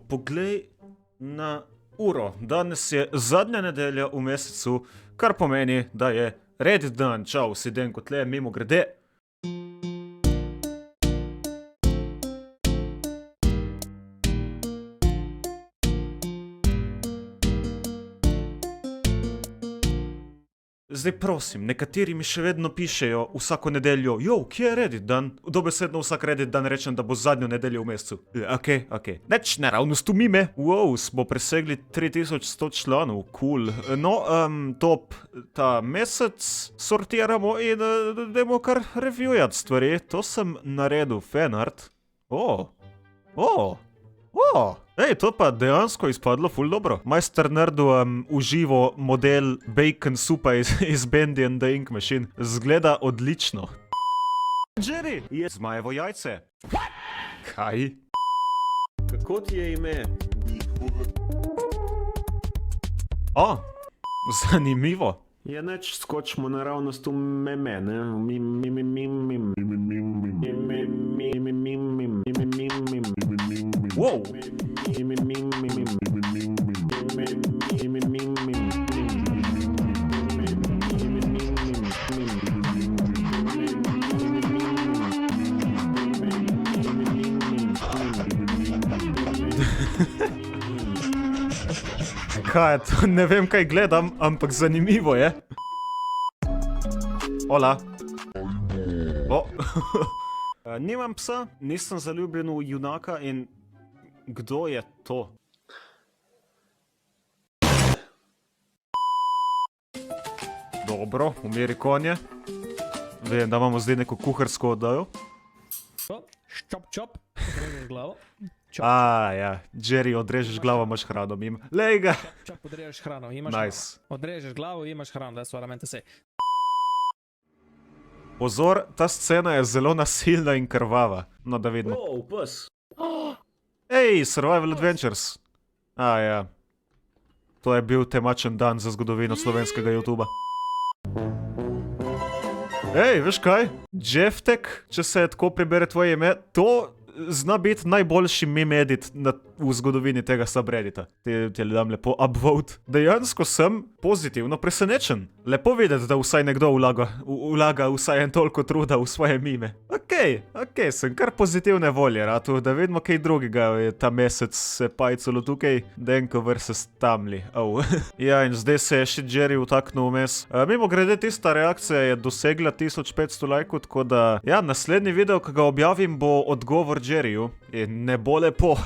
Poglej na uro. Danes je zadnja nedelja v mesecu, kar pomeni, da je Reddit dan. Čau, si Denko tle, mimo grede. Zdaj prosim, nekateri mi še vedno pišejo vsako nedeljo, kje je Reddit dan? Dobesedno vsak Reddit dan rečem, da bo zadnjo nedeljo v mesecu. Okej. Neč naravnost umime. Smo presegli 3100 članov, cool. Top, ta mesec sortiramo in dajmo kar reviewjat stvari. To sem naredil, fanart. Ej, to pa dejansko izpadlo ful dobro. Majster Nerdu uživo model bacon supa iz Bendy and the Ink Machine. Zgleda odlično. Jerry, je zmajevo jajce. Kaj? Kako ti je ime? Zanimivo. Ja, neč skočimo naravnost v meme, ne? Wow. Kaj je to? Ne vem, kaj gledam, ampak zanimivo je. Hola. Nimam psa, nisem zaljubljen v junaka in kdo je to? Dobro, umiri konje. Vem, da imamo zdaj neko kuharsko oddajo. Čop, odrežeš glavo. Ja, Jerry, odrežeš glavo, imaš hrano, mim. Lej ga! Čop, odrežeš hrano, imaš Nice. hrano. Odrežeš glavo, imaš hrano, that's what I meant to say. Pozor, ta scena je zelo nasilna in krvava. No, da vidimo. Pes. Ej, Survival Adventures. Ja. To je bil temačen dan za zgodovino slovenskega YouTuba. Ej, veš kaj? Jeftek, če se tako prebere tvoje ime, to zna biti najboljši meme edit v zgodovini tega subreddita. Ti dam lepo upvote. Dejansko sem pozitivno presenečen. Lepo videti, da vsaj nekdo vlaga vsaj en toliko truda v svoje mime. Okej, sem kar pozitivne volje, ratu, da vidimo kaj drugega je ta mesec se pajcalo tukaj. Denko versus Tamli. Ja, in zdaj se je še Jerry utaknil vmes. Mimo grede, tista reakcija je dosegla 1500 lajkov, tako da, ja, naslednji video, ki ga objavim, bo odgovor Jerryju. In ne bo lepo.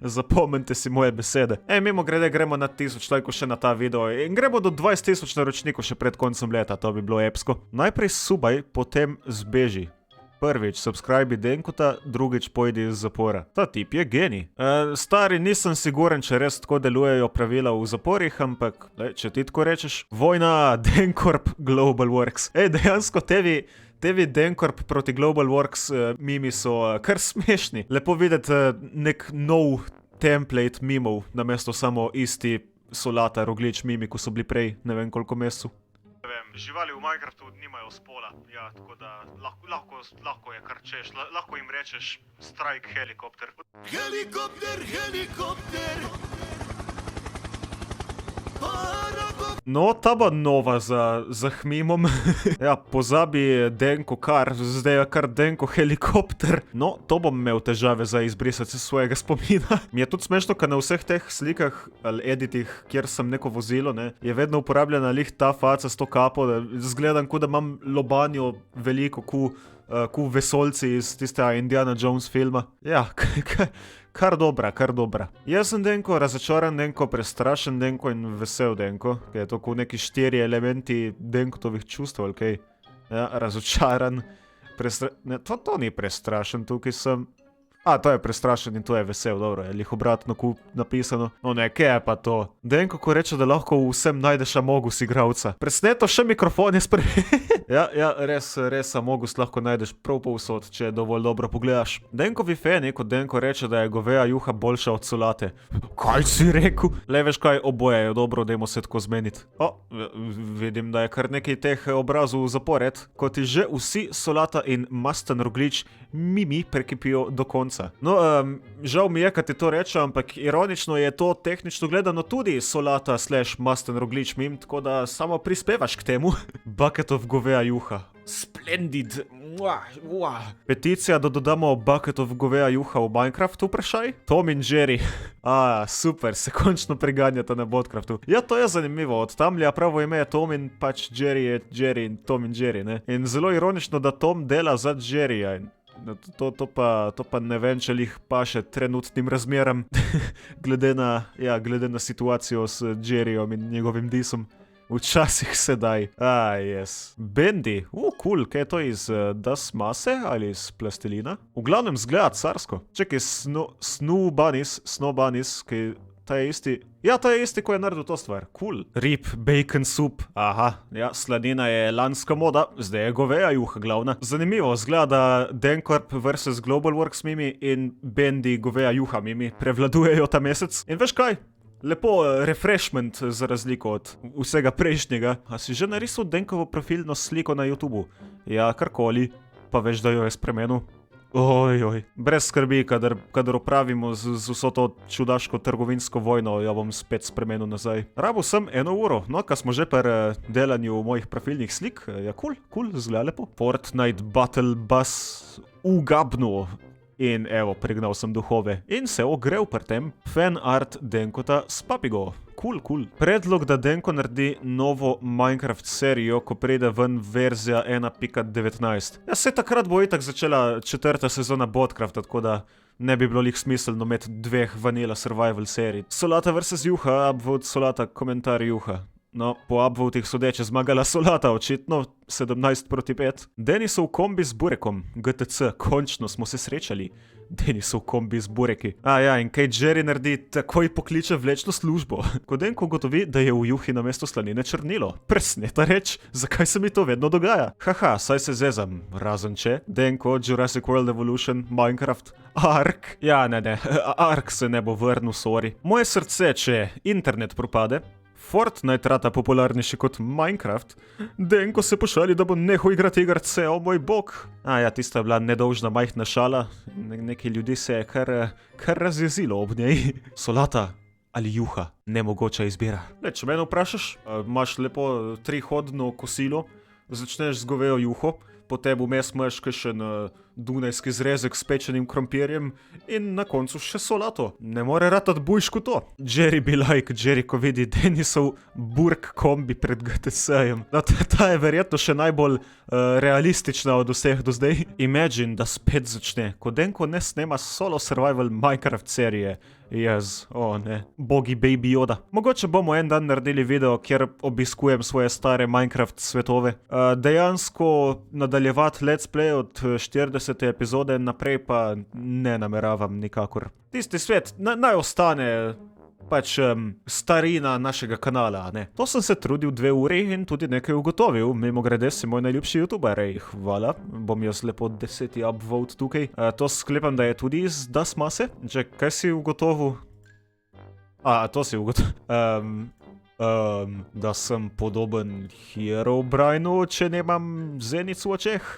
Zapomnite si moje besede. Mimo grede, gremo na 1000 lajkov še na ta video in gremo do 20 000 naročnikov še pred koncem leta, to bi bilo epsko. Najprej subaj, potem zbeži. Prvič, subscribe Denkota, drugič pojdi iz zapora. Ta tip je genij. Stari, nisem siguren, če res tako delujejo pravila v zaporih, ampak, če ti tako rečeš, vojna Denkorp Global Works. Dejansko tevi Denkorp proti Global Works mimi so kar smešni. Lepo videti nek nov template mimov, namesto samo isti solata, roglič mimi, ko so bili prej, ne vem koliko mesecev. Ne vem, živali v Minecraftu nimajo spola, ja, tako da lahko je kar češ, lahko jim rečeš strike helikopter. No, ta bo nova za hmimom. Ja, pozabi Denko kar, zdaj je kar Denko helikopter. No, to bom imel težave za izbrisati se svojega spomina. Mi je tudi smešno, ker na vseh teh slikah ali editih, kjer sem neko vozilo, ne, je vedno uporabljena lih ta faca s to kapo, da zgledam, kot da imam lobanjo veliko, ku vesoljci iz tistega Indiana Jones filma. Ja, kar dobra. Jaz sem Denko, razočaran Denko, prestrašen Denko in vesel Denko, ker je to kot neki 4 elementi Denkotovih čustev, ali kaj. Ja, razočaran, ne, to ni prestrašen, tukaj sem. To je prestrašen in to je vesel, dobro, je lih obratno napisano. No ne, kaj je pa to? Denko, ko reče, da lahko vsem najdeš Amogus igralca. Presneto, še mikrofon je Ja, res Amogus lahko najdeš prav povsod, če dovolj dobro pogledaš. Denkovi fani, kot Denko reče, da je goveja juha boljša od solate. Kaj si rekel? Le veš kaj, oboje je dobro, dajmo se tako zmeniti. Vidim, da je kar nekaj teh obrazov zapored. Ko ti že vsi solata in masten roglič mimi prekipijo do konca solata. No, žal mi je, kad ti to rečem, ampak ironično je to tehnično gledano tudi solata / masten roglič meme, tako da samo prispevaš k temu. Bucket of goveja juha. Splendid. Peticija, da dodamo bucket of goveja juha v Minecraft, vprašaj? Tom in Jerry. Super, se končno preganjata na Bodcraftu. Ja, to je zanimivo, od tamlja pravo ime je Tom in pač Jerry je Jerry in Tom in Jerry, ne? In zelo ironično, da Tom dela za Jerryja. To pa ne vem, če jih paše trenutnim razmeram, glede na situacijo s Jerryjem in njegovim disom. Včasih sedaj. Yes. Bendy. Cool, kaj je to iz Das Mase ali iz plastelina? V glavnem zgleda carsko. Čekaj, Snow Bunnies, ki ta je isti. Ja, ta je isti, ko je naredil to stvar. Cool. Rib, bacon soup. Aha, ja, slanina je lanska moda, zdaj je goveja juha glavna. Zanimivo, zgleda, da Denkorp vs. Globalworks mimi in Bendy goveja juha mimi prevladujejo ta mesec. In veš kaj? Lepo refreshment za razliko od vsega prejšnjega. A si že narisal Denkovo profilno sliko na YouTubu? Ja, karkoli, pa veš, da jo je spremenil. Ojoj, brez skrbi, kadar opravimo z vso to čudaško trgovinsko vojno, jo bom spet spremenil nazaj. Rabil sem 1 uro, no, ka smo že pri delanju mojih profilnih slik, ja, cool, zgleda lepo. Fortnite Battle Bus ugabno. In evo, prignal sem duhove. In se ogrel pri tem. Fan art Denkota s papigo. Cool. Predlog, da Denko naredi novo Minecraft serijo, ko pride ven verzija 1.19. Ja, se takrat bo itak začela 4. sezona Bodcrafta, tako da ne bi bilo lih smiselno imeti 2 vanilla survival serij. Solata vs. juha, upvote solata, komentar juha. No, po upvotih sodeče zmagala solata, očitno 17-5. Denisov kombi z burekom, GTC, končno smo se srečali. Denisov kombi z bureki. In kaj Jerry naredi, takoj pokliče vlečno službo. Ko Denko gotovi, da je v juhi namesto slanine črnilo. Presneta reč, zakaj se mi to vedno dogaja? Haha, saj se zezam, razen če. Denko, Jurassic World Evolution, Minecraft, Ark. Ja, ne, Ark se ne bo vrnil, sorry. Moje srce, če internet propade. Fortnite rata popularnejši kot Minecraft. Denko se pošali, da bo nehal igrati igrice, o moj bog. Ja, tista je bila nedolžna majhna šala. Neki ljudi se je kar razjezilo ob njej. Solata ali juha, nemogoča izbira. Če mene vprašaš, imaš lepo 3-hodno kosilo, začneš z govejo juho, potem vmes imaš kakšen dunajski zrezek s pečenim krompirjem in na koncu še solato. Ne more ratati bujšku to. Jerry be like, Jerry, ko vidi Denisov burk kombi pred GTC-jem. Ta je verjetno še najbolj realistična od vseh do zdaj. Imagine, da spet začne, ko Denko ne snema solo survival Minecraft serije. Ne. Bogi baby Yoda. Mogoče bomo en dan naredili video, kjer obiskujem svoje stare Minecraft svetove. Dejansko nadaljevati let's play od 40. epizode naprej pa ne nameravam nikakor. Tisti svet naj ostane pač starina našega kanala, ne. To sem se trudil 2 uri in tudi nekaj ugotovil. Mimogrede si moj najljubši youtuber, hvala. Bom jaz lepo 10. upvote tukaj. To sklepam, da je tudi iz Das Mase. Kaj si ugotovil? To si ugotovil. Da sem podoben Herobrinu, če nemam zenic v očeh.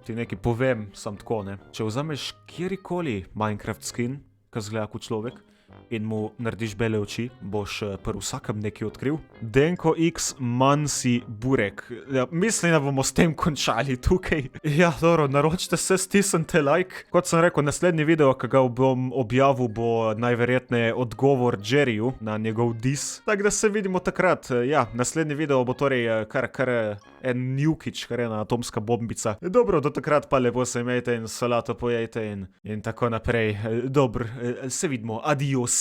Ti nekaj povem, sam tako, ne. Če vzameš kjerikoli Minecraft skin, ki zgleda kot človek, in mu narediš bele oči, boš pri vsakem nekaj odkril. Denko X Mansi Burek. Ja, mislim, da bomo s tem končali tukaj. Ja, dobro, naročite se, stisnite like. Kot sem rekel, naslednji video, ki ga bom objavil, bo najverjetneje odgovor Jerryju na njegov dis. Tako da se vidimo takrat. Ja, naslednji video bo torej kar en njukič, kar ena atomska bombica. Dobro, do takrat pa lepo se imejte in solato pojejte in tako naprej. Dobro, se vidimo. Adios.